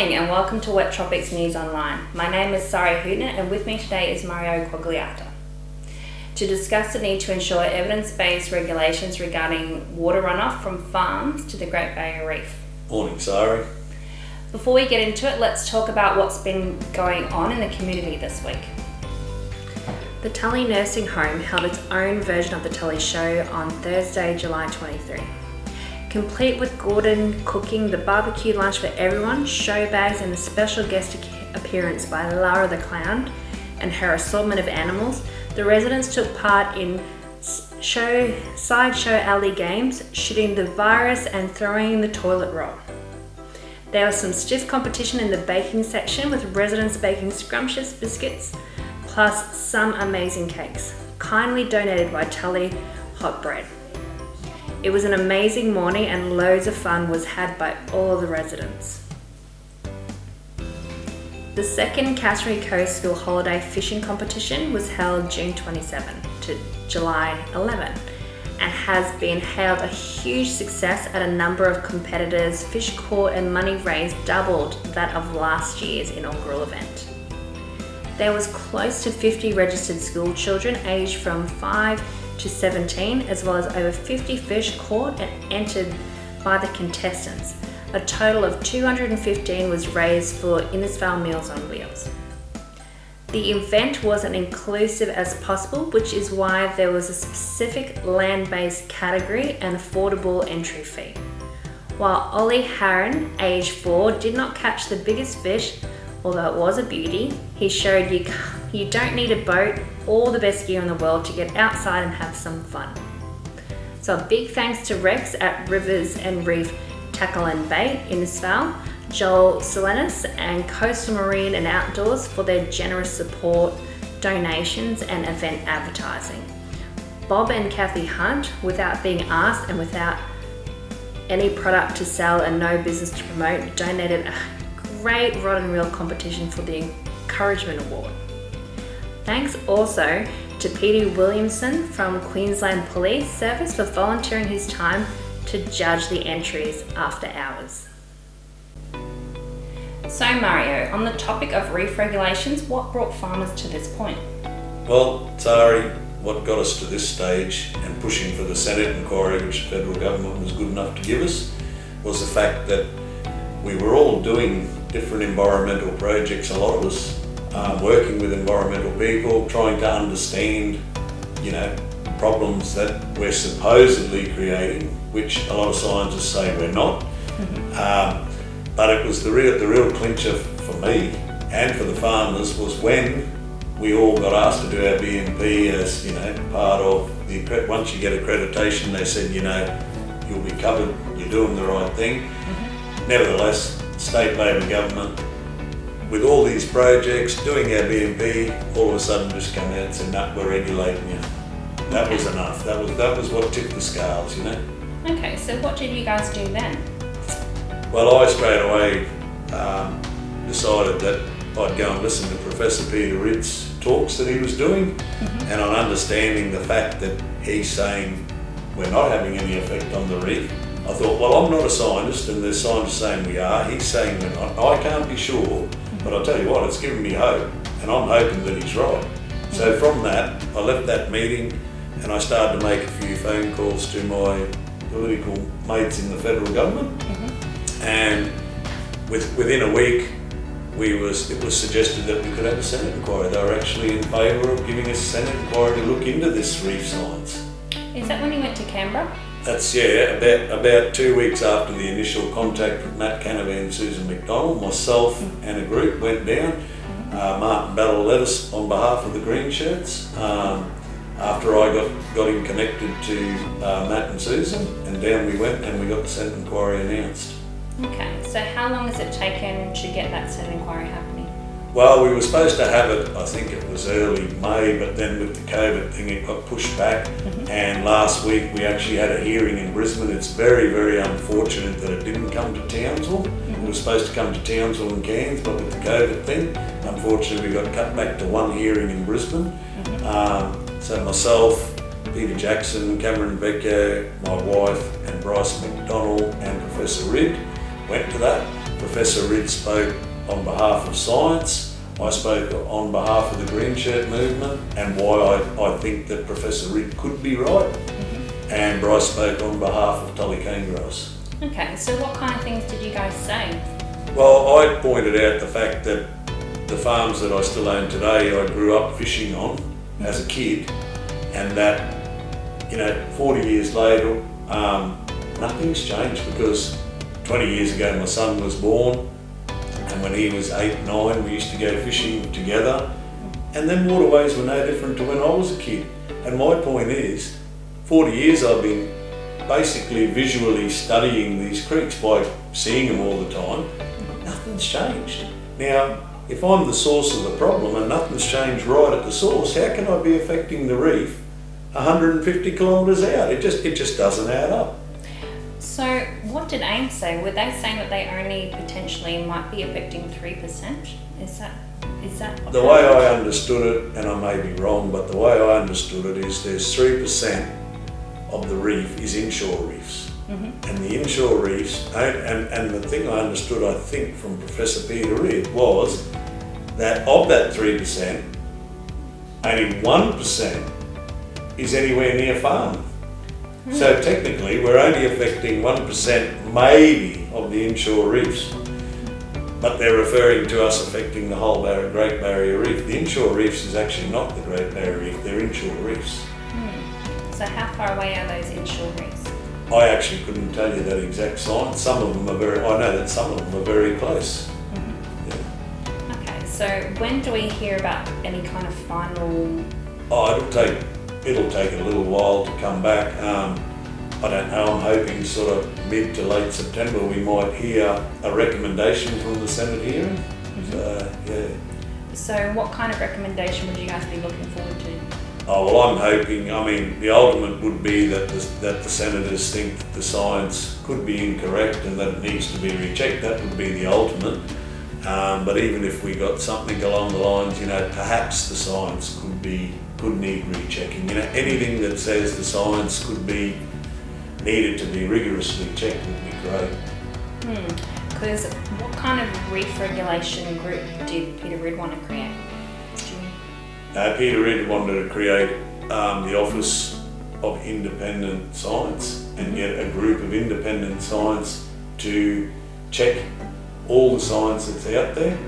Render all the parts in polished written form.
morning and welcome to Wet Tropics News Online. My name is Sari Hootner and with me today is Mario Quagliata to discuss the need to ensure evidence-based regulations regarding water runoff from farms to the Great Barrier Reef. Morning, Sari. Before we get into it, let's talk about what's been going on in the community this week. The Tully Nursing Home held its own version of the Tully Show on Thursday, July 23. Complete with Gordon cooking the barbecue lunch for everyone, show bags and a special guest appearance by Lara the Clown and her assortment of animals, the residents took part in sideshow alley games, shooting the virus and throwing the toilet roll. There was some stiff competition in the baking section with residents baking scrumptious biscuits, plus some amazing cakes, kindly donated by Tully Hot Bread. It was an amazing morning and loads of fun was had by all of the residents. The second Cattery Coast School Holiday Fishing Competition was held June 27 to July 11 and has been hailed a huge success at a number of competitors. Fish caught and money raised doubled that of last year's inaugural event. There was close to 50 registered school children aged from 5 to 17, as well as over 50 fish caught and entered by the contestants. A total of 215 was raised for Innisfail Meals on Wheels. The event was as inclusive as possible, which is why there was a specific land-based category and affordable entry fee. While Ollie Harron, age 4, did not catch the biggest fish, although it was a beauty, he showed you don't need a boat or the best gear in the world to get outside and have some fun. So a big thanks to Rex at Rivers and Reef Tackle and Bait in Innisfail, Joel Selenis and Coastal Marine and Outdoors for their generous support, donations and event advertising. Bob and Kathy Hunt, without being asked and without any product to sell and no business to promote, donated a great rod and reel competition for the Encouragement Award. Thanks also to Peter Williamson from Queensland Police Service for volunteering his time to judge the entries after hours. So Mario, on the topic of reef regulations, what brought farmers to this point? Well, Sari, what got us to this stage and pushing for the Senate inquiry, which the federal government was good enough to give us, was the fact that we were all doing different environmental projects, a lot of us, working with environmental people, trying to understand, problems that we're supposedly creating, which a lot of scientists say we're not. But it was the real clincher for me and for the farmers was when we all got asked to do our BMP as, part of the, once you get accreditation, they said, you'll be covered, you're doing the right thing. Nevertheless, state Labor government, with all these projects, doing our BMP, all of a sudden just come out and said, no, we're regulating you. That was enough. That was what tipped the scales, Okay, so what did you guys do then? Well, I straight away decided that I'd go and listen to Professor Peter Ridd's talks that he was doing, and on understanding the fact that he's saying we're not having any effect on the reef, I thought, well, I'm not a scientist, and there's scientists saying we are. He's saying we're not. I can't be sure, but I'll tell you what, it's given me hope, and I'm hoping that he's right. So from that, I left that meeting, and I started to make a few phone calls to my political mates in the federal government, and within a week, it was suggested that we could have a Senate inquiry. They were actually in favour of giving us a Senate inquiry to look into this reef science. Is that when you went to Canberra? That's, about 2 weeks after the initial contact with Matt Canavan and Susan McDonald, myself and a group went down. Martin Battle led us on behalf of the Green Shirts. After I got him connected to Matt and Susan, and down we went and we got the Senate inquiry announced. Okay, so how long has it taken to get that Senate inquiry happening? Well, we were supposed to have it, I think it was early May, but then with the COVID thing it got pushed back, and last week we actually had a hearing in Brisbane. It's very, very unfortunate that it didn't come to Townsville. It was supposed to come to Townsville and Cairns, but with the COVID thing, unfortunately we got cut back to one hearing in Brisbane. So myself, Peter Jackson, Cameron Vecchio, my wife and Bryce McDonald and Professor Ridd went to that. Professor Ridd spoke on behalf of science, I spoke on behalf of the Green Shirt movement and why I think that Professor Ridd could be right, and Bryce spoke on behalf of Tully cane growers. Okay, so what kind of things did you guys say? Well, I pointed out the fact that the farms that I still own today, I grew up fishing on as a kid, and that, 40 years later, nothing's changed, because 20 years ago my son was born, and when he was 8, 9, we used to go fishing together, and then waterways were no different to when I was a kid. And my point is, 40 years I've been basically visually studying these creeks by seeing them all the time. Nothing's changed. Now, if I'm the source of the problem and nothing's changed right at the source, how can I be affecting the reef 150 kilometres out? It just doesn't add up. So what did AIM say? Were they saying that they only potentially might be affecting 3%? Is that what The way I understood it, and I may be wrong, but the way I understood it is there's 3% of the reef is inshore reefs. And the inshore reefs, and the thing I understood, I think, from Professor Peter Reid was that of that 3%, only 1% is anywhere near farming. So technically, we're only affecting 1% maybe of the inshore reefs, but they're referring to us affecting the whole Great Barrier Reef. The inshore reefs is actually not the Great Barrier Reef, they're inshore reefs. So how far away are those inshore reefs? I actually couldn't tell you that exact science. Some of them are I know that some of them are very close. Yeah. Okay, so when do we hear about any kind of final... Oh, it'll take a little while to come back. I don't know, I'm hoping sort of mid to late September we might hear a recommendation from the Senate hearing. So, yeah. So what kind of recommendation would you guys be looking forward to? Oh, well, I'm hoping, the ultimate would be that the senators think that the science could be incorrect and that it needs to be rechecked. That would be the ultimate. But even if we got something along the lines, perhaps the science could need rechecking. Anything that says the science needed to be rigorously checked would be great. Because what kind of reef regulation group did Peter Reid want to create? Peter Reid wanted to create the Office of Independent Science and get a group of independent science to check all the science that's out there.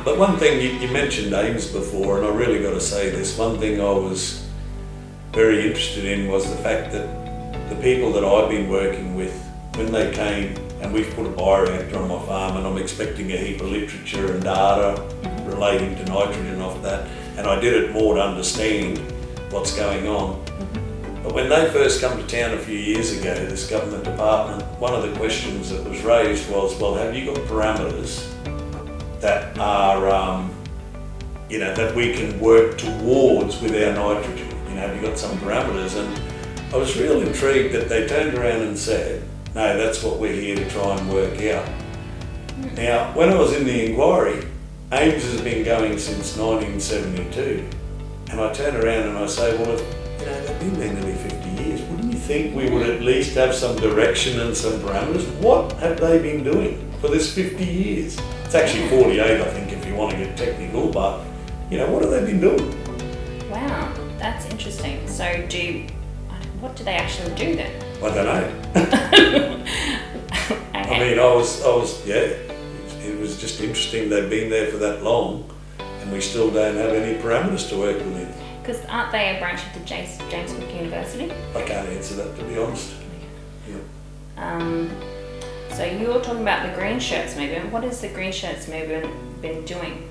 But one thing, you mentioned AIMS before, and I really got to say this, one thing I was very interested in was the fact that the people that I've been working with, when they came, and we've put a bioreactor on my farm and I'm expecting a heap of literature and data relating to nitrogen off that, and I did it more to understand what's going on. But when they first come to town a few years ago, this government department, one of the questions that was raised was, well, have you got parameters that are, that we can work towards with our nitrogen? Have you got some parameters? And I was real intrigued that they turned around and said, no, that's what we're here to try and work out. Now, when I was in the inquiry, AIMS has been going since 1972, and I turn around and I say, well, they've been there nearly 50 years. Wouldn't you think we would at least have some direction and some parameters? What have they been doing for this 50 years? It's actually 48, I think, if you want to get technical, but, what have they been doing? Wow, that's interesting. So what do they actually do then? I don't know. Okay. It was just interesting they've been there for that long and we still don't have any parameters to work within. Because aren't they a branch of the James Cook University? I can't answer that, to be honest. Yeah. So you were talking about the Green Shirts movement. What has the Green Shirts movement been doing?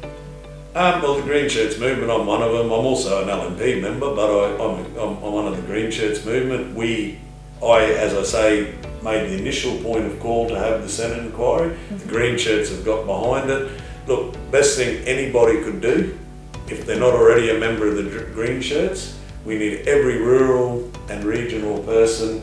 Well, the Green Shirts movement, I'm one of them. I'm also an LNP member, but I'm one of the Green Shirts movement. I, as I say, made the initial point of call to have the Senate inquiry. The Green Shirts have got behind it. Look, best thing anybody could do, if they're not already a member of the Green Shirts, we need every rural and regional person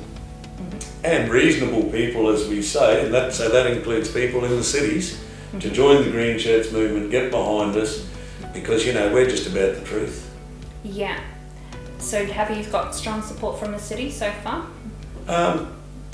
and reasonable people, as we say, and that includes people in the cities, to join the Green Shirts movement, get behind us, because we're just about the truth. Yeah. So have you got strong support from the city so far?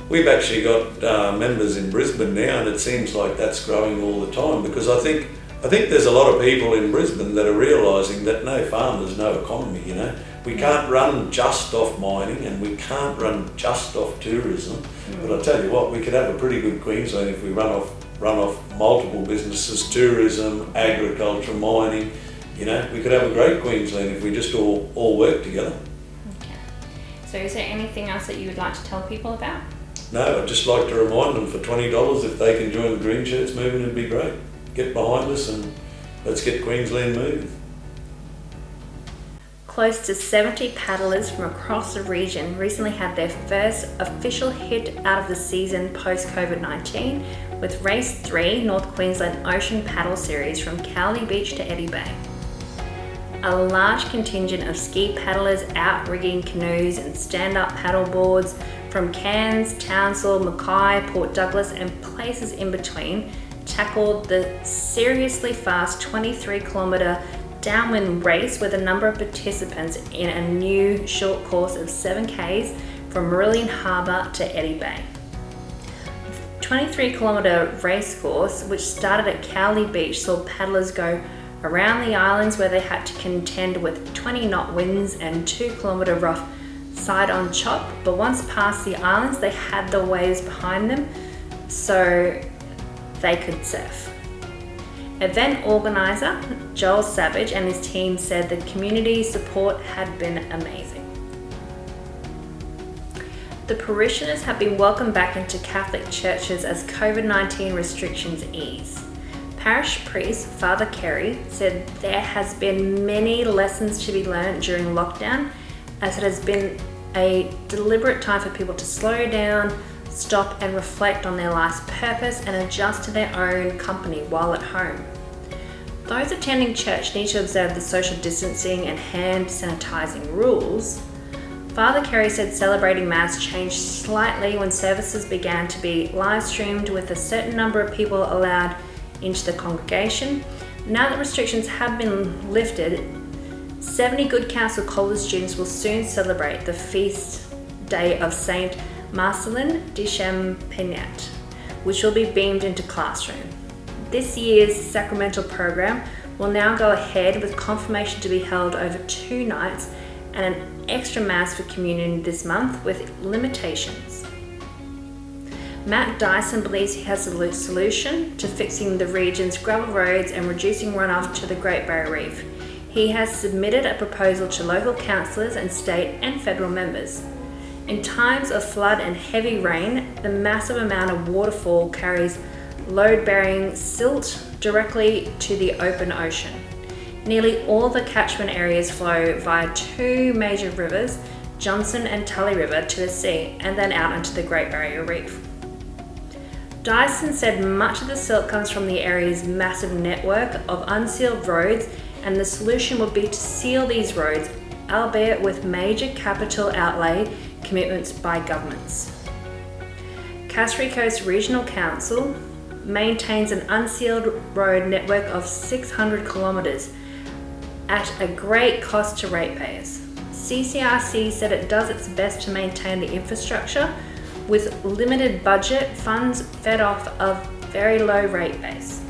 we've actually got members in Brisbane now, and it seems like that's growing all the time, because I think there's a lot of people in Brisbane that are realising that no farmers, no economy, you know. We can't run just off mining, and we can't run just off tourism. But I tell you what, we could have a pretty good Queensland if we run off multiple businesses: tourism, agriculture, mining. You know, we could have a great Queensland if we just all work together. Okay. So is there anything else that you would like to tell people about? No, I'd just like to remind them, for $20, if they can join the Green Shirts movement, it'd be great. Get behind us and let's get Queensland moving. Close to 70 paddlers from across the region recently had their first official hit out of the season post-COVID-19 with Race 3 North Queensland Ocean Paddle Series from Cowley Beach to Eddy Bay. A large contingent of ski paddlers out rigging canoes and stand-up paddle boards from Cairns, Townsville, Mackay, Port Douglas and places in between tackled the seriously fast 23-kilometre downwind race with a number of participants in a new short course of 7Ks from Marillion Harbour to Eddy Bay. The 23-kilometre race course, which started at Cowley Beach, saw paddlers go around the islands where they had to contend with 20-knot winds and 2-kilometre rough side-on chop, but once past the islands they had the waves behind them so they could surf. Event organiser Joel Savage and his team said the community support had been amazing. The parishioners have been welcomed back into Catholic churches as COVID-19 restrictions ease. Parish priest Father Kerry said there has been many lessons to be learned during lockdown, as it has been a deliberate time for people to slow down, stop and reflect on their life's purpose and adjust to their own company while at home. Those attending church need to observe the social distancing and hand sanitising rules. Father Kerry said celebrating Mass changed slightly when services began to be live streamed with a certain number of people allowed into the congregation. Now that restrictions have been lifted, 70 Good Counsel College students will soon celebrate the feast day of Saint Marcelin de Champagnat, which will be beamed into classroom. This year's sacramental program will now go ahead with confirmation to be held over 2 nights and an extra Mass for communion this month with limitations. Matt Dyson believes he has a solution to fixing the region's gravel roads and reducing runoff to the Great Barrier Reef. He has submitted a proposal to local councillors and state and federal members. In times of flood and heavy rain, the massive amount of waterfall carries load-bearing silt directly to the open ocean. Nearly all the catchment areas flow via 2 major rivers, Johnson and Tully River, to the sea and then out into the Great Barrier Reef. Dyson said much of the silt comes from the area's massive network of unsealed roads, and the solution would be to seal these roads, albeit with major capital outlay commitments by governments. Cassowary Coast Regional Council maintains an unsealed road network of 600 kilometres at a great cost to ratepayers. CCRC said it does its best to maintain the infrastructure with limited budget funds fed off of very low rate base.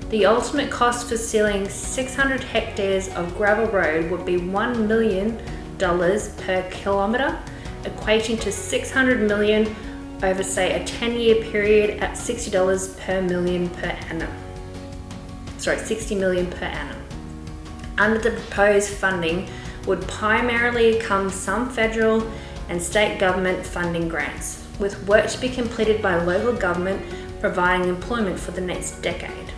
The ultimate cost for sealing 600 hectares of gravel road would be $1 million per kilometre, equating to $600 million over, say, a 10-year period at $60 per million per annum. Sorry, $60 million per annum. Under the proposed funding would primarily come some federal and state government funding grants, with work to be completed by local government providing employment for the next decade.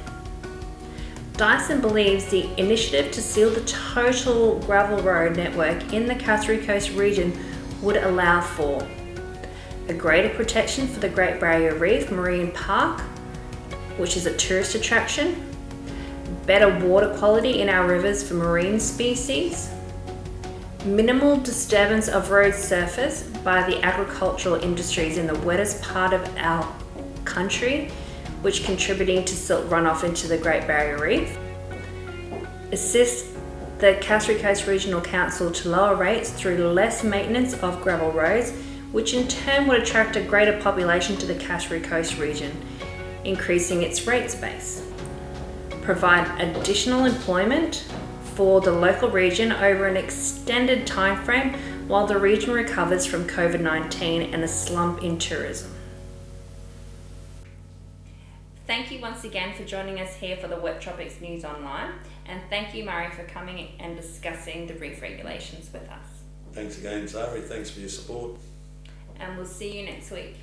Dyson believes the initiative to seal the total gravel road network in the Cassowary Coast region would allow for a greater protection for the Great Barrier Reef Marine Park, which is a tourist attraction, better water quality in our rivers for marine species, minimal disturbance of road surface by the agricultural industries in the wettest part of our country, which contributing to silt runoff into the Great Barrier Reef, assist the Cassowary Coast Regional Council to lower rates through less maintenance of gravel roads, which in turn would attract a greater population to the Qlds Coast region, increasing its rates base. Provide additional employment for the local region over an extended time frame while the region recovers from COVID-19 and a slump in tourism. Thank you once again for joining us here for the Wet Tropics News Online, and thank you, Mario, for coming and discussing the reef regulations with us. Thanks again, Zari. Thanks for your support. And we'll see you next week.